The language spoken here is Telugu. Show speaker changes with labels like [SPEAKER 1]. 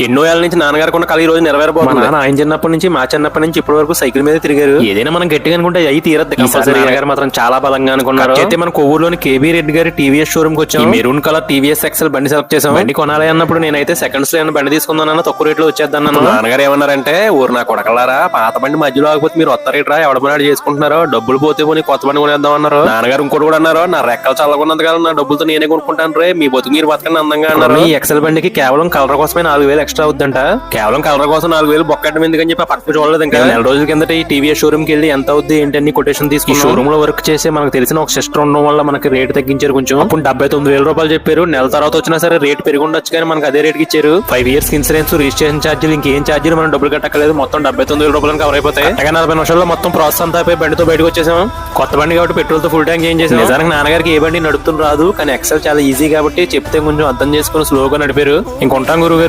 [SPEAKER 1] ఎన్నో ఏళ్ళ నుంచి నాన్నగారు ఉన్న కళ ఈ రోజు నెరవేరబోతుంది. నాన్న ఆయన చిన్నప్పటి నుంచి మా చిన్నప్పటి నుంచి ఇప్పటి వరకు సైకిల్ మీద తిరిగారు. ఏదైనా మనం గట్టిగా అనుకుంటే అయి తీరద్దు. నాన్నగారు మాత్రం చాలా బలంగా అనుకున్నారు. అయితే మన కొవ్వూరులోని కేబీ రెడ్డి గారి టీవీఎస్ షోరూమ్ కి వచ్చాం. మెరూన్ కలర్ టీవీఎస్ ఎక్సెల్ బండి సెలెక్ట్ చేసాం. బండి కొనాలి అన్నప్పుడు నేనైతే సెకండ్స్ లో బండి తీసుకుందానన్న తక్కువ రేట్లో వచ్చేద్దాను. నాన్నగారు ఏమన్నారంటే, ఊరు నా కొడకలారా, పాత బండి మధ్యలో ఆగిపోతే మీరు వస్తారేట్రా, ఎవడ పని చేసుకుంటున్నారో, డబ్బులు పోతే పోనీ కొత్త బండి కొనేద్దాం అన్నారు. నాన్నగారు ఇంకోటి కూడా అన్నారు, నా రెక్కలు చల్లకున్నంత కాలం నా డబ్బులతో నేనే కొనుక్కుంటాను రే, మీ బతుకు మీరు బతకండి అందంగా అన్నారు. ఈ ఎక్సెల్ బండికి కేవలం కలర్ కోసమే 4,000 ఎక్స్ట్రా అవుద్దంట. కేవలం కలర్ కోసం 4,000 బొక్కడం ఎందుకని చెప్పి పక్కన చూడలేదు. ఇంకా నెల రోజుల కిందట ఈ టీవీఎస్ షోరూమ్ కి వెళ్ళి ఎంత అవుద్ది ఏంటని కొటేషన్ తీసుకుని షోరూమ్ లో వర్క్ చేసి మనకు తెలిసిన ఒక సిస్టర్ ఉండడం వల్ల మనకి రేట్ తగ్గించారు కొంచెం. అప్పుడు 79,000 రూపాయలు చెప్పారు. నెల తర్వాత వచ్చినా సరే రేట్ పెరిగి ఉండొచ్చు కానీ మనకు అదే రేట్ ఇచ్చారు. 5 years ఇన్సూరెన్స్, రిజిస్ట్రేషన్ ఛార్జీలు, ఇంకేం ఛార్జీలు మనం డబ్బులు కట్టలేదు. మొత్తం 79,000 రూపాయలు కవర్ అయిపోతాయి. 40 నిమిషాల్లో మొత్తం ప్రాసెస్ అంతా అయిపోయి బండితో బయటకు వచ్చేసాం. కొత్త బండి కాబట్టి పెట్రోల్ తో ఫుల్ ట్యాంక్ ఏం చేసాం. నిజానికి నాన్నగారికి ఏ బండి నడుపుతుని రాదు, కానీ ఎక్సెల్ చాలా ఈజీ కాబట్టి చెప్తే కొంచెం అర్థం చేసుకుని స్లోగా నడిపారు. ఇంకొంటాం గురుగారు.